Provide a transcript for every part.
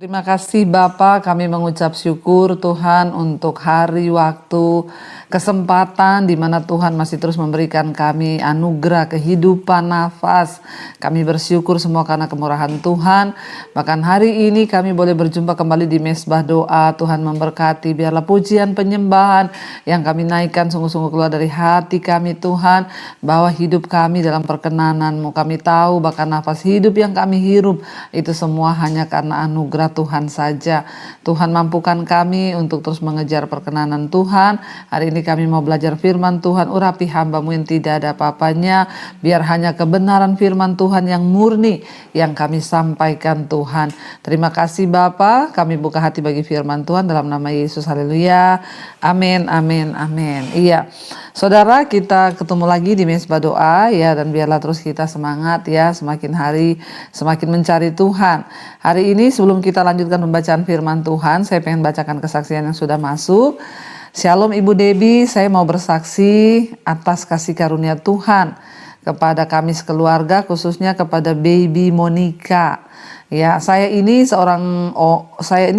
Terima kasih Bapa, kami mengucap syukur Tuhan untuk hari, waktu, kesempatan di mana Tuhan masih terus memberikan kami anugerah, kehidupan, nafas. Kami bersyukur semua karena kemurahan Tuhan. Bahkan hari ini kami boleh berjumpa kembali di Mesbah Doa. Tuhan memberkati, biarlah pujian penyembahan yang kami naikkan sungguh-sungguh keluar dari hati kami Tuhan. Bahwa hidup kami dalam perkenanan-Mu. Kami tahu bahkan nafas hidup yang kami hirup itu semua hanya karena anugerah Tuhan saja. Tuhan mampukan kami untuk terus mengejar perkenanan Tuhan. Hari ini kami mau belajar firman Tuhan. Urapi hamba-Mu yang tidak ada apa-apanya. Biar hanya kebenaran firman Tuhan yang murni yang kami sampaikan Tuhan. Terima kasih Bapa. Kami buka hati bagi firman Tuhan dalam nama Yesus. Haleluya. Amin, amin, amin. Iya. Saudara, kita ketemu lagi di Mesbah Doa ya, dan biarlah terus kita semangat ya, semakin hari semakin mencari Tuhan. Hari ini sebelum kita lanjutkan pembacaan firman Tuhan, saya pengen bacakan kesaksian yang sudah masuk. Shalom Ibu Debbie, saya mau bersaksi atas kasih karunia Tuhan kepada kami sekeluarga, khususnya kepada baby Monica. Ya, saya ini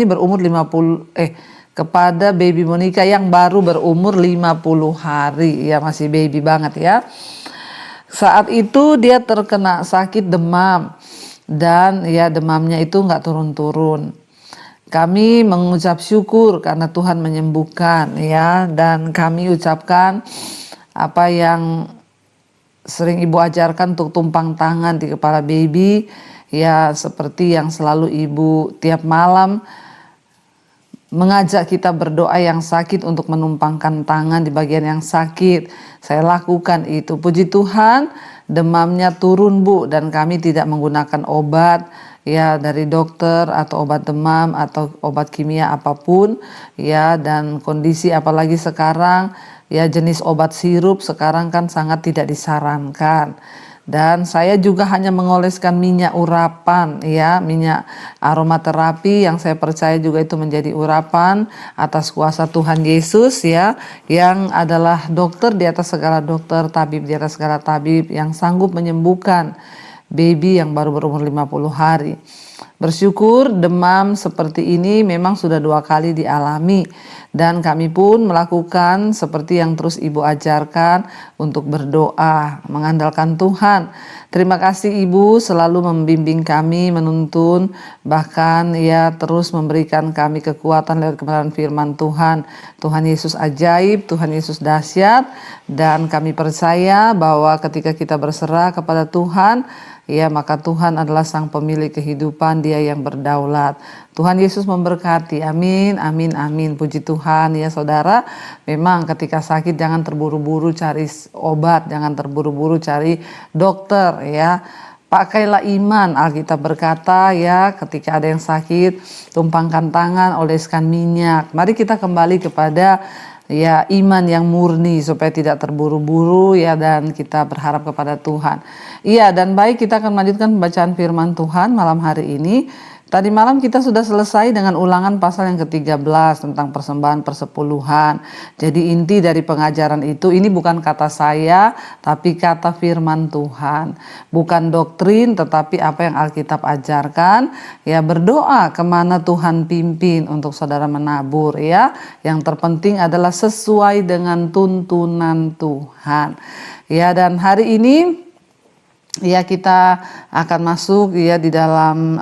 berumur 50 kepada baby Monica yang baru berumur 50 hari, ya masih baby banget ya. Saat itu dia terkena sakit demam dan ya demamnya itu nggak turun-turun. Kami mengucap syukur karena Tuhan menyembuhkan ya, dan kami ucapkan apa yang sering Ibu ajarkan untuk tumpang tangan di kepala baby ya, seperti yang selalu Ibu tiap malam mengajak kita berdoa yang sakit untuk menumpangkan tangan di bagian yang sakit. Saya lakukan itu. Puji Tuhan, demamnya turun Bu, dan kami tidak menggunakan obat ya dari dokter atau obat demam atau obat kimia apapun ya, dan kondisi apalagi sekarang ya jenis obat sirup sekarang kan sangat tidak disarankan. Dan saya juga hanya mengoleskan minyak urapan ya, minyak aromaterapi yang saya percaya juga itu menjadi urapan atas kuasa Tuhan Yesus ya, yang adalah dokter di atas segala dokter, tabib di atas segala tabib, yang sanggup menyembuhkan baby yang baru berumur 50 hari. Bersyukur demam seperti ini memang sudah 2 kali dialami, dan kami pun melakukan seperti yang terus Ibu ajarkan untuk berdoa, mengandalkan Tuhan. Terima kasih Ibu selalu membimbing kami, menuntun, bahkan ya terus memberikan kami kekuatan lewat kebenaran firman Tuhan. Tuhan Yesus ajaib, Tuhan Yesus dahsyat, dan kami percaya bahwa ketika kita berserah kepada Tuhan, ya maka Tuhan adalah sang pemilik kehidupan, Dia yang berdaulat. Tuhan Yesus memberkati. Amin, amin, amin. Puji Tuhan ya saudara. Memang ketika sakit jangan terburu-buru cari obat, jangan terburu-buru cari dokter ya. Pakailah iman. Alkitab berkata ya, ketika ada yang sakit, tumpangkan tangan, oleskan minyak. Mari kita kembali kepada ya iman yang murni supaya tidak terburu-buru ya, dan kita berharap kepada Tuhan. Iya, dan baik, kita akan melanjutkan pembacaan firman Tuhan malam hari ini. Tadi malam kita sudah selesai dengan ulangan pasal yang ke-13 tentang persembahan persepuluhan. Jadi inti dari pengajaran itu, ini bukan kata saya tapi kata firman Tuhan. Bukan doktrin tetapi apa yang Alkitab ajarkan. Ya, berdoa kemana Tuhan pimpin untuk saudara menabur ya. Yang terpenting adalah sesuai dengan tuntunan Tuhan. Ya, dan hari ini ya kita akan masuk ya di dalam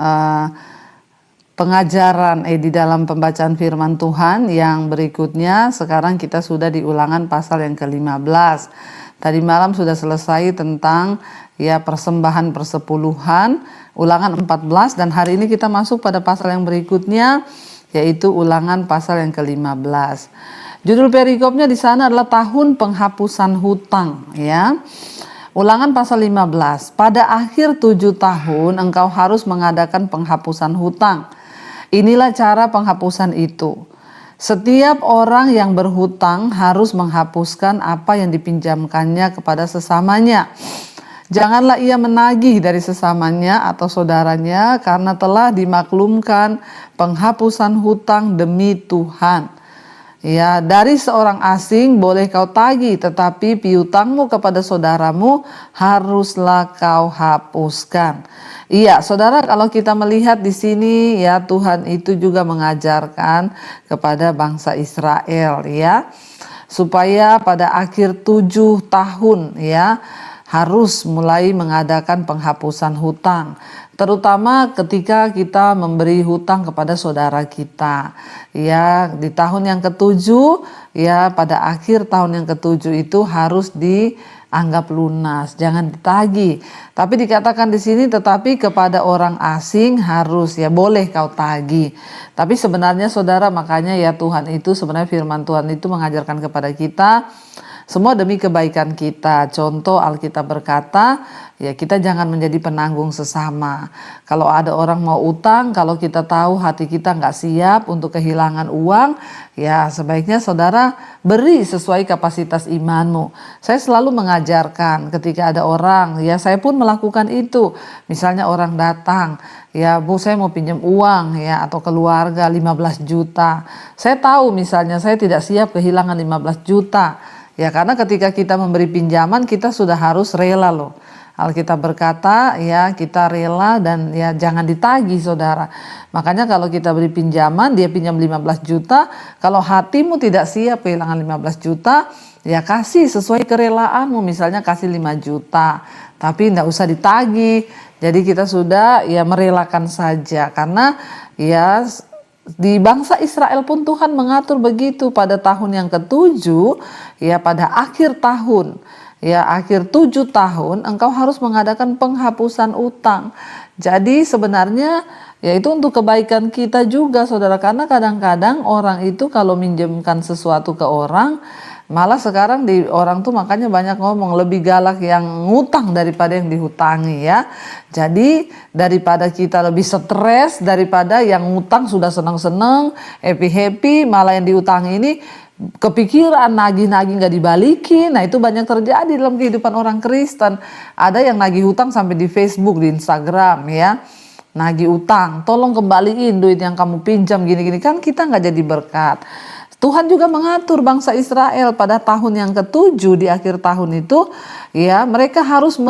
pengajaran di dalam pembacaan firman Tuhan yang berikutnya. Sekarang kita sudah di ulangan pasal yang ke-15. Tadi malam sudah selesai tentang ya persembahan persepuluhan, ulangan 14, dan hari ini kita masuk pada pasal yang berikutnya, yaitu ulangan pasal yang ke-15. Judul perikopnya di sana adalah tahun penghapusan hutang ya. Ulangan pasal 15. Pada akhir 7 tahun engkau harus mengadakan penghapusan hutang. Inilah cara penghapusan itu. Setiap orang yang berhutang harus menghapuskan apa yang dipinjamkannya kepada sesamanya. Janganlah ia menagih dari sesamanya atau saudaranya, karena telah dimaklumkan penghapusan hutang demi Tuhan. Ya, dari seorang asing boleh kau tagih, tetapi piutangmu kepada saudaramu haruslah kau hapuskan. Iya, saudara, kalau kita melihat di sini ya, Tuhan itu juga mengajarkan kepada bangsa Israel ya, supaya pada akhir 7 tahun ya harus mulai mengadakan penghapusan hutang, terutama ketika kita memberi hutang kepada saudara kita. Ya, di tahun yang ketujuh, ya pada akhir tahun yang ketujuh itu harus dianggap lunas, jangan ditagih. Tapi dikatakan di sini, tetapi kepada orang asing harus, ya boleh kau tagih. Tapi sebenarnya saudara, makanya ya Tuhan itu, sebenarnya firman Tuhan itu mengajarkan kepada kita semua demi kebaikan kita. Contoh Alkitab berkata, ya kita jangan menjadi penanggung sesama. Kalau ada orang mau utang, kalau kita tahu hati kita nggak siap untuk kehilangan uang, ya sebaiknya saudara beri sesuai kapasitas imanmu. Saya selalu mengajarkan ketika ada orang, ya saya pun melakukan itu. Misalnya orang datang, ya Bu saya mau pinjam uang ya, atau keluarga 15 juta. Saya tahu misalnya saya tidak siap kehilangan 15 juta. Ya karena ketika kita memberi pinjaman kita sudah harus rela loh. Alkitab berkata ya kita rela dan ya jangan ditagih saudara. Makanya kalau kita beri pinjaman, dia pinjam 15 juta, kalau hatimu tidak siap kehilangan 15 juta, ya kasih sesuai kerelaanmu, misalnya kasih 5 juta. Tapi tidak usah ditagih. Jadi kita sudah ya merelakan saja, karena ya di bangsa Israel pun Tuhan mengatur begitu. Pada tahun yang ketujuh, ya pada akhir tahun, ya akhir 7 tahun, engkau harus mengadakan penghapusan utang. Jadi sebenarnya ya itu untuk kebaikan kita juga saudara, karena kadang-kadang orang itu kalau minjemkan sesuatu ke orang, malah sekarang di orang tuh makanya banyak ngomong lebih galak yang ngutang daripada yang dihutangi ya. Jadi daripada kita lebih stres daripada yang ngutang sudah senang-senang, happy-happy, malah yang diutangi ini kepikiran nagih-nagih nggak dibalikin. Nah itu banyak terjadi dalam kehidupan orang Kristen. Ada yang nagih hutang sampai di Facebook, di Instagram ya. Nagih utang, tolong kembaliin duit yang kamu pinjam gini-gini, kan kita nggak jadi berkat. Tuhan juga mengatur bangsa Israel pada tahun yang ketujuh, di akhir tahun itu ya mereka harus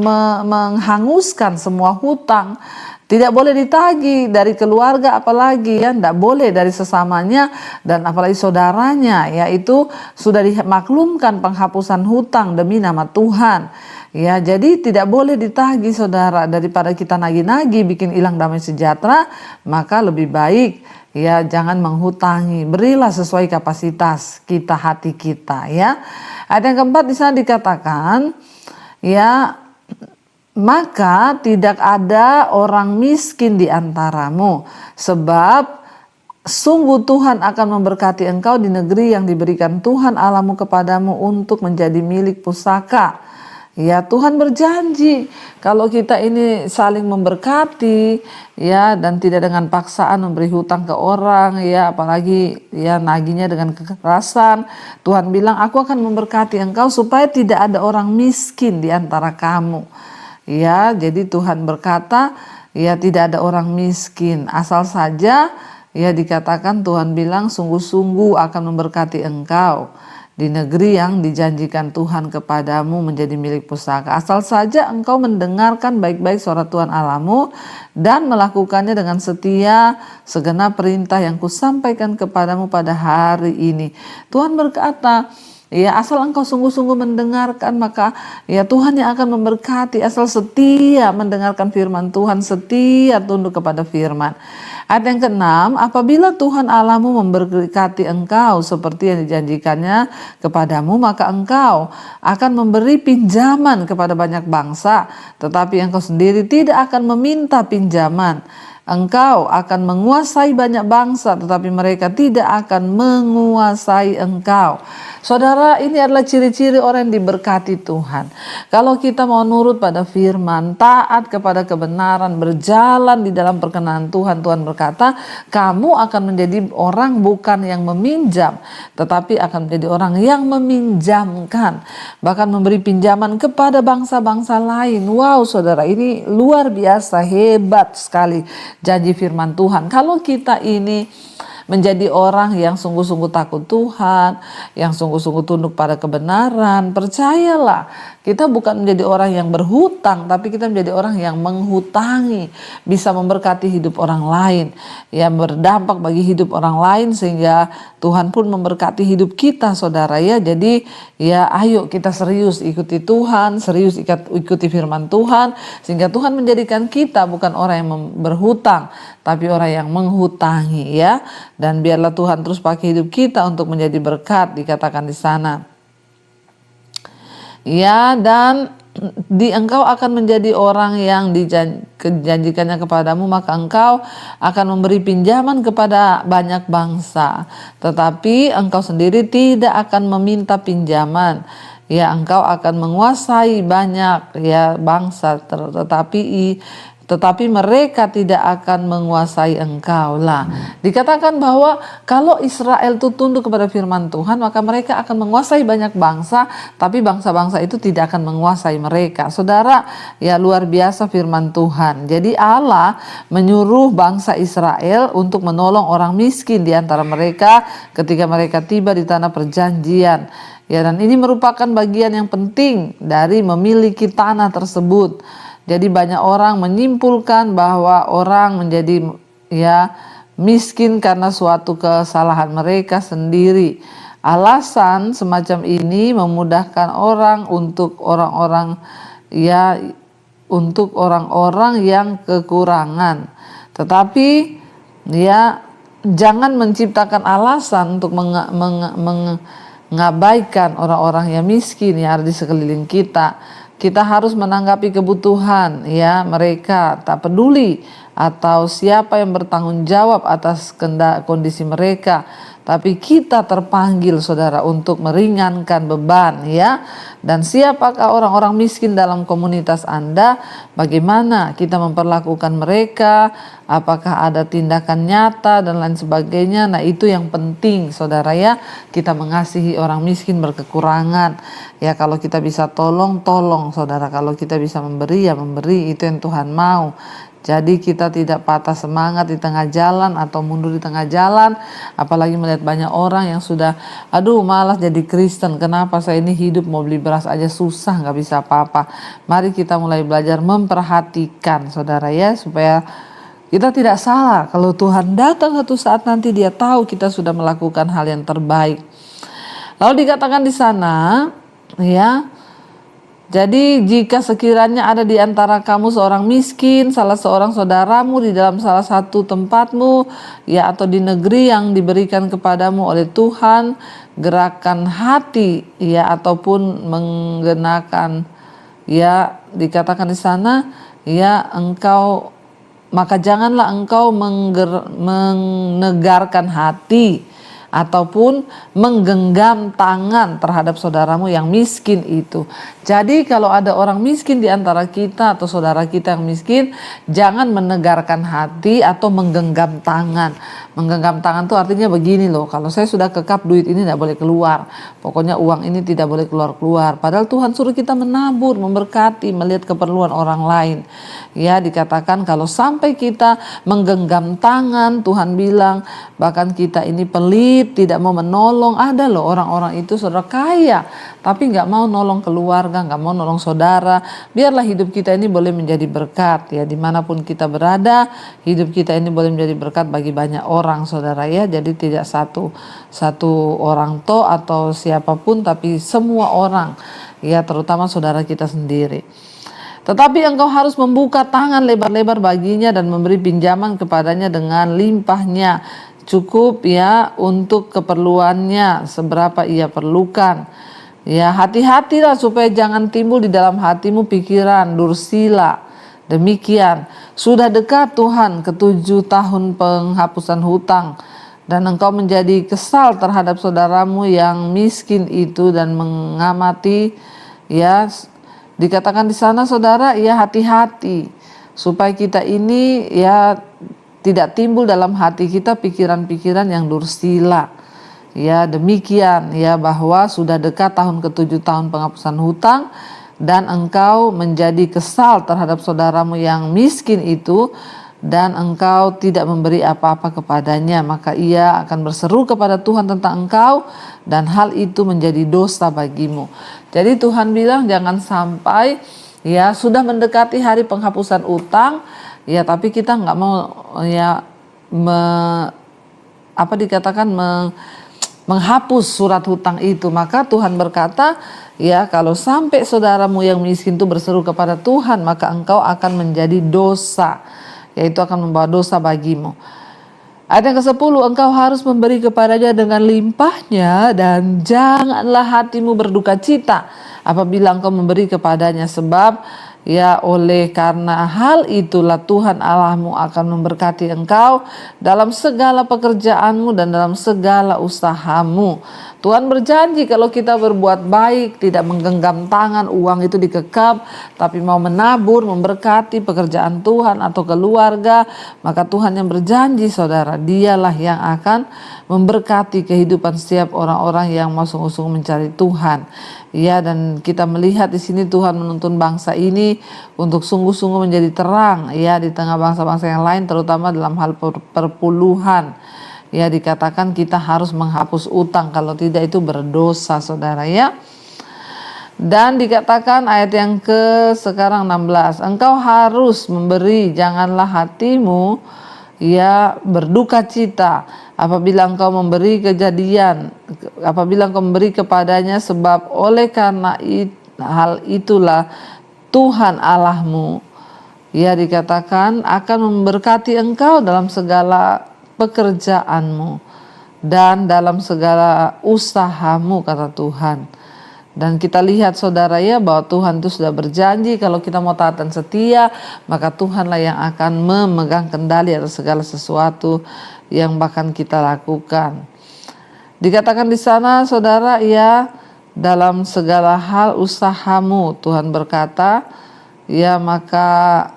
menghanguskan semua hutang. Tidak boleh ditagih dari keluarga, apalagi ya tidak boleh dari sesamanya dan apalagi saudaranya, yaitu sudah dimaklumkan penghapusan hutang demi nama Tuhan. Ya, jadi tidak boleh ditagih saudara. Daripada kita nagih-nagih bikin hilang damai sejahtera, maka lebih baik ya jangan menghutangi, berilah sesuai kapasitas kita, hati kita ya. Ayat yang keempat di sana dikatakan ya, maka tidak ada orang miskin di antaramu, sebab sungguh Tuhan akan memberkati engkau di negeri yang diberikan Tuhan Allahmu kepadamu untuk menjadi milik pusaka. Ya Tuhan berjanji kalau kita ini saling memberkati ya, dan tidak dengan paksaan memberi hutang ke orang ya, apalagi ya nagihnya dengan kekerasan. Tuhan bilang aku akan memberkati engkau supaya tidak ada orang miskin di antara kamu. Ya, jadi Tuhan berkata ya tidak ada orang miskin, asal saja ya dikatakan Tuhan bilang sungguh-sungguh akan memberkati engkau di negeri yang dijanjikan Tuhan kepadamu menjadi milik pusaka. Asal saja engkau mendengarkan baik-baik suara Tuhan Allahmu dan melakukannya dengan setia segenap perintah yang kusampaikan kepadamu pada hari ini. Tuhan berkata, ya asal engkau sungguh-sungguh mendengarkan, maka ya Tuhan yang akan memberkati. Asal setia mendengarkan firman Tuhan, setia tunduk kepada firman. Ayat yang ke-6, apabila Tuhan Allahmu memberkati engkau seperti yang dijanjikannya kepadamu, maka engkau akan memberi pinjaman kepada banyak bangsa, tetapi engkau sendiri tidak akan meminta pinjaman. Engkau akan menguasai banyak bangsa, tetapi mereka tidak akan menguasai engkau. Saudara, ini adalah ciri-ciri orang yang diberkati Tuhan. Kalau kita mau nurut pada firman, taat kepada kebenaran, berjalan di dalam perkenan Tuhan, Tuhan berkata, kamu akan menjadi orang bukan yang meminjam, tetapi akan menjadi orang yang meminjamkan, bahkan memberi pinjaman kepada bangsa-bangsa lain. Wow, saudara, ini luar biasa, hebat sekali janji firman Tuhan. Kalau kita ini menjadi orang yang sungguh-sungguh takut Tuhan, yang sungguh-sungguh tunduk pada kebenaran. Percayalah, kita bukan menjadi orang yang berhutang, tapi kita menjadi orang yang menghutangi, bisa memberkati hidup orang lain, yang berdampak bagi hidup orang lain, sehingga Tuhan pun memberkati hidup kita, saudara ya. Jadi ya ayo kita serius ikuti Tuhan, serius ikuti firman Tuhan, sehingga Tuhan menjadikan kita bukan orang yang berhutang, tapi orang yang menghutangi ya. Dan biarlah Tuhan terus pakai hidup kita untuk menjadi berkat, dikatakan di sana. Ya, dan engkau akan menjadi orang yang dijanjikannya kepadamu, maka engkau akan memberi pinjaman kepada banyak bangsa, tetapi engkau sendiri tidak akan meminta pinjaman. Ya, engkau akan menguasai banyak ya bangsa, tetapi mereka tidak akan menguasai engkau lah. Dikatakan bahwa kalau Israel itu tunduk kepada firman Tuhan, maka mereka akan menguasai banyak bangsa, tapi bangsa-bangsa itu tidak akan menguasai mereka. Saudara, ya luar biasa firman Tuhan. Jadi Allah menyuruh bangsa Israel untuk menolong orang miskin di antara mereka ketika mereka tiba di tanah perjanjian. Ya, dan ini merupakan bagian yang penting dari memiliki tanah tersebut. Jadi banyak orang menyimpulkan bahwa orang menjadi ya miskin karena suatu kesalahan mereka sendiri. Alasan semacam ini memudahkan orang untuk orang-orang yang kekurangan. Tetapi ya jangan menciptakan alasan untuk mengabaikan orang-orang yang miskin yang ada di sekeliling kita. Kita harus menanggapi kebutuhan ya mereka, tak peduli atau siapa yang bertanggung jawab atas kondisi mereka. Tapi kita terpanggil saudara untuk meringankan beban ya. Dan siapakah orang-orang miskin dalam komunitas Anda? Bagaimana kita memperlakukan mereka? Apakah ada tindakan nyata dan lain sebagainya? Nah, itu yang penting saudara ya. Kita mengasihi orang miskin berkekurangan. Ya, kalau kita bisa tolong saudara. Kalau kita bisa memberi ya memberi, itu yang Tuhan mau. Jadi kita tidak patah semangat di tengah jalan atau mundur di tengah jalan. Apalagi melihat banyak orang yang sudah malas jadi Kristen. Kenapa saya ini hidup mau beli beras aja susah, gak bisa apa-apa. Mari kita mulai belajar memperhatikan saudara ya, supaya kita tidak salah. Kalau Tuhan datang satu saat nanti, Dia tahu kita sudah melakukan hal yang terbaik. Lalu dikatakan di sana ya, jadi jika sekiranya ada di antara kamu seorang miskin, salah seorang saudaramu di dalam salah satu tempatmu ya, atau di negeri yang diberikan kepadamu oleh Tuhan, gerakan hati ya ataupun menggenakan ya, dikatakan di sana ya, maka janganlah engkau menegarkan hati ataupun menggenggam tangan terhadap saudaramu yang miskin itu. Jadi kalau ada orang miskin di antara kita atau saudara kita yang miskin, jangan menegarkan hati atau menggenggam tangan. Menggenggam tangan itu artinya begini loh, kalau saya sudah kekap duit ini tidak boleh keluar, pokoknya uang ini tidak boleh keluar. Padahal Tuhan suruh kita menabur, memberkati, melihat keperluan orang lain. Ya, dikatakan kalau sampai kita menggenggam tangan, Tuhan bilang bahkan kita ini pelit, tidak mau menolong. Ada loh orang-orang itu saudara kaya, tapi nggak mau nolong keluarga, nggak mau nolong saudara. Biarlah hidup kita ini boleh menjadi berkat ya, dimanapun kita berada, hidup kita ini boleh menjadi berkat bagi banyak orang saudara ya. Jadi tidak satu orang atau siapapun, tapi semua orang ya, terutama saudara kita sendiri. Tetapi engkau harus membuka tangan lebar-lebar baginya dan memberi pinjaman kepadanya dengan limpahnya, cukup ya untuk keperluannya seberapa ia perlukan. Ya, hati-hatilah supaya jangan timbul di dalam hatimu pikiran dursila. Demikian, sudah dekat Tuhan ke-7 tahun penghapusan hutang, dan engkau menjadi kesal terhadap saudaramu yang miskin itu dan mengamati ya. Dikatakan di sana saudara ya, hati-hati supaya kita ini ya tidak timbul dalam hati kita pikiran-pikiran yang dursila. Ya, demikian ya, bahwa sudah dekat tahun ke-7 tahun penghapusan hutang, dan engkau menjadi kesal terhadap saudaramu yang miskin itu dan engkau tidak memberi apa-apa kepadanya, maka ia akan berseru kepada Tuhan tentang engkau dan hal itu menjadi dosa bagimu. Jadi Tuhan bilang jangan sampai ya sudah mendekati hari penghapusan utang ya, tapi kita nggak mau ya menghapus surat hutang itu. Maka Tuhan berkata, ya kalau sampai saudaramu yang miskin itu berseru kepada Tuhan, maka engkau akan menjadi dosa, yaitu akan membawa dosa bagimu. Ayat yang ke-10, engkau harus memberi kepadanya dengan limpahnya dan janganlah hatimu berduka cita apabila engkau memberi kepadanya, sebab ya oleh karena hal itulah Tuhan Allahmu akan memberkati engkau dalam segala pekerjaanmu dan dalam segala usahamu. Tuhan berjanji kalau kita berbuat baik, tidak menggenggam tangan, uang itu dikekap, tapi mau menabur, memberkati pekerjaan Tuhan atau keluarga, maka Tuhan yang berjanji saudara, dialah yang akan memberkati kehidupan setiap orang-orang yang mau sungguh-sungguh mencari Tuhan. Ya, dan kita melihat di sini Tuhan menuntun bangsa ini untuk sungguh-sungguh menjadi terang ya di tengah bangsa-bangsa yang lain, terutama dalam hal perpuluhan. Ya, dikatakan kita harus menghapus utang, kalau tidak itu berdosa saudara ya. Dan dikatakan ayat yang sekarang 16, engkau harus memberi, janganlah hatimu ya berduka cita apabila engkau memberi apabila engkau memberi kepadanya, sebab oleh karena hal itulah Tuhan Allahmu ya dikatakan akan memberkati engkau dalam segala pekerjaanmu dan dalam segala usahamu, kata Tuhan. Dan kita lihat saudara ya bahwa Tuhan itu sudah berjanji kalau kita mau taat dan setia, maka Tuhanlah yang akan memegang kendali atas segala sesuatu yang bahkan kita lakukan. Dikatakan di sana saudara ya, dalam segala hal usahamu, Tuhan berkata ya, maka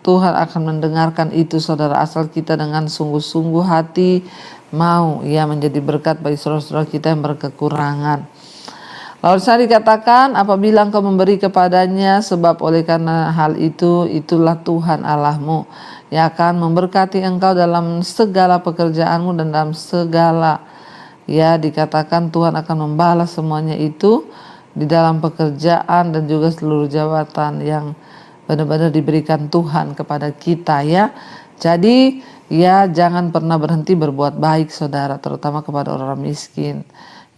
Tuhan akan mendengarkan itu saudara, asal kita dengan sungguh-sungguh hati mau ya menjadi berkat bagi saudara-saudara kita yang berkekurangan. Lalu saya dikatakan apabila engkau memberi kepadanya, sebab oleh karena hal itu itulah Tuhan Allahmu yang akan memberkati engkau dalam segala pekerjaanmu dan dalam segala ya dikatakan Tuhan akan membalas semuanya itu di dalam pekerjaan dan juga seluruh jabatan yang benar-benar diberikan Tuhan kepada kita ya. Jadi ya jangan pernah berhenti berbuat baik saudara, terutama kepada orang miskin.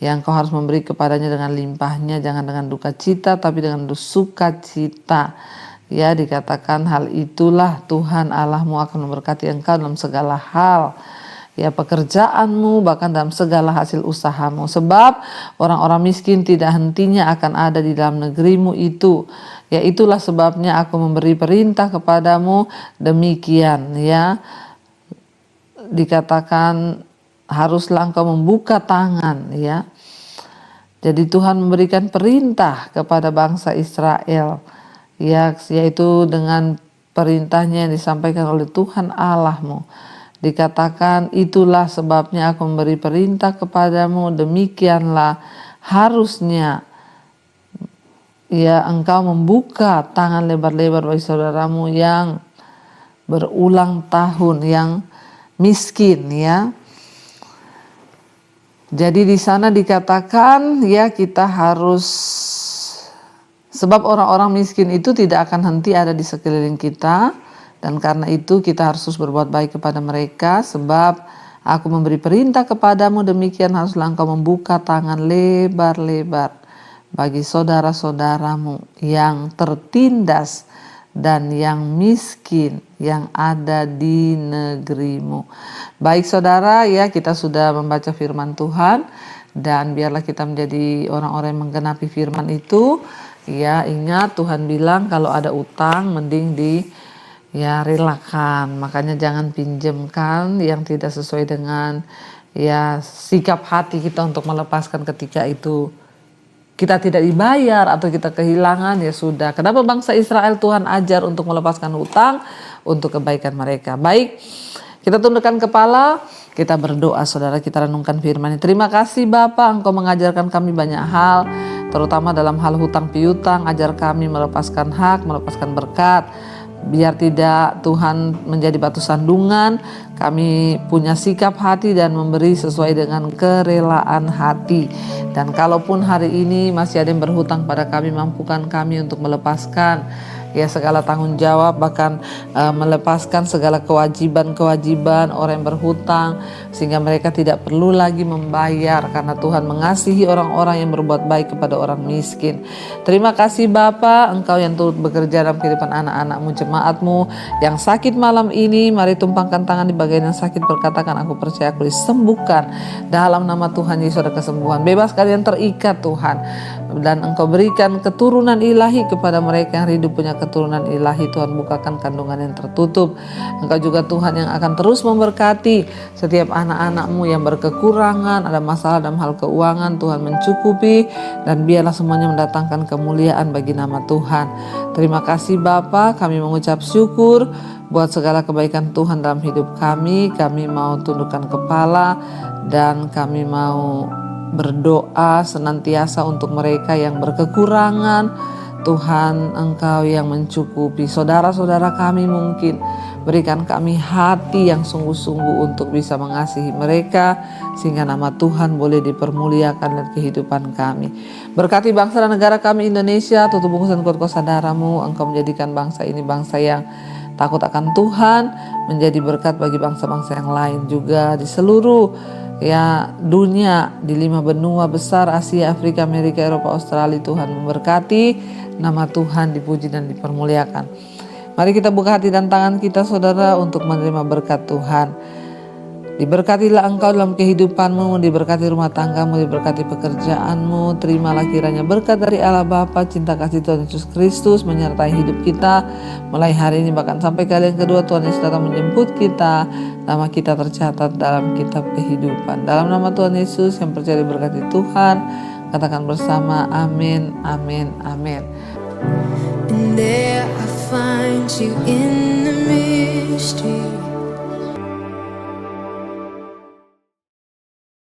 Yang kau harus memberi kepadanya dengan limpahnya, jangan dengan duka cita tapi dengan sukacita. Ya dikatakan hal itulah Tuhan Allahmu akan memberkati engkau dalam segala hal. Ya pekerjaanmu, bahkan dalam segala hasil usahamu. Sebab orang-orang miskin tidak hentinya akan ada di dalam negerimu itu. Ya itulah sebabnya aku memberi perintah kepadamu demikian ya. Dikatakan haruslah engkau membuka tangan ya. Jadi Tuhan memberikan perintah kepada bangsa Israel ya, yaitu dengan perintahnya yang disampaikan oleh Tuhan Allahmu. Dikatakan itulah sebabnya aku memberi perintah kepadamu demikianlah harusnya ya engkau membuka tangan lebar-lebar bagi saudaramu yang berulang tahun, yang miskin ya. Jadi di sana dikatakan ya kita harus, sebab orang-orang miskin itu tidak akan henti ada di sekeliling kita, dan karena itu kita harus berbuat baik kepada mereka, sebab aku memberi perintah kepadamu demikian haruslah engkau membuka tangan lebar-lebar bagi saudara-saudaramu yang tertindas dan yang miskin yang ada di negerimu. Baik saudara ya, kita sudah membaca firman Tuhan dan biarlah kita menjadi orang-orang yang menggenapi firman itu. Ya ingat Tuhan bilang kalau ada utang mending ya relakan, makanya jangan pinjamkan yang tidak sesuai dengan ya sikap hati kita untuk melepaskan ketika itu kita tidak dibayar atau kita kehilangan, ya sudah. Kenapa bangsa Israel Tuhan ajar untuk melepaskan hutang untuk kebaikan mereka. Baik, kita tundukkan kepala, kita berdoa saudara, kita renungkan firman. Terima kasih Bapa, Engkau mengajarkan kami banyak hal, terutama dalam hal hutang piutang. Ajar kami melepaskan hak, melepaskan berkat. Biar tidak Tuhan menjadi batu sandungan, kami punya sikap hati dan memberi sesuai dengan kerelaan hati. Dan kalaupun hari ini masih ada yang berhutang pada kami, mampukan kami untuk melepaskan ya segala tanggung jawab, bahkan melepaskan segala kewajiban-kewajiban orang yang berhutang, sehingga mereka tidak perlu lagi membayar, karena Tuhan mengasihi orang-orang yang berbuat baik kepada orang miskin. Terima kasih Bapa, Engkau yang turut bekerja dalam kehidupan anak-anak-Mu, jemaat-Mu yang sakit malam ini. Mari tumpangkan tangan di bagian yang sakit, berkatakan, aku percaya aku disembuhkan dalam nama Tuhan Yesus. Ada kesembuhan, bebaskan yang terikat Tuhan, dan Engkau berikan keturunan ilahi kepada mereka yang rindu punya keturunan ilahi. Tuhan, bukakan kandungan yang tertutup. Engkau juga Tuhan yang akan terus memberkati setiap anak-anak-Mu yang berkekurangan, ada masalah dalam hal keuangan. Tuhan mencukupi, dan biarlah semuanya mendatangkan kemuliaan bagi nama Tuhan. Terima kasih Bapa, kami mengucap syukur buat segala kebaikan Tuhan dalam hidup kami. Kami mau tundukkan kepala dan kami mau berdoa senantiasa untuk mereka yang berkekurangan. Tuhan, Engkau yang mencukupi. Saudara-saudara kami mungkin, berikan kami hati yang sungguh-sungguh untuk bisa mengasihi mereka, sehingga nama Tuhan boleh dipermuliakan dalam kehidupan kami. Berkati bangsa dan negara kami Indonesia, tutup bungkusan kuasa darah-Mu. Engkau menjadikan bangsa ini bangsa yang takut akan Tuhan, menjadi berkat bagi bangsa-bangsa yang lain juga di seluruh dunia, di 5 benua besar, Asia, Afrika, Amerika, Eropa, Australia. Tuhan memberkati, nama Tuhan dipuji dan dipermuliakan. Mari kita buka hati dan tangan kita saudara untuk menerima berkat Tuhan. Diberkatilah engkau dalam kehidupanmu, diberkati rumah tanggamu, diberkati pekerjaanmu. Terimalah kiranya berkat dari Allah Bapa, cinta kasih Tuhan Yesus Kristus menyertai hidup kita mulai hari ini bahkan sampai kali yang kedua Tuhan Yesus datang menjemput kita. Nama kita tercatat dalam kitab kehidupan. Dalam nama Tuhan Yesus yang percaya diberkati Tuhan, katakan bersama amin, amin, amin. And there I find you in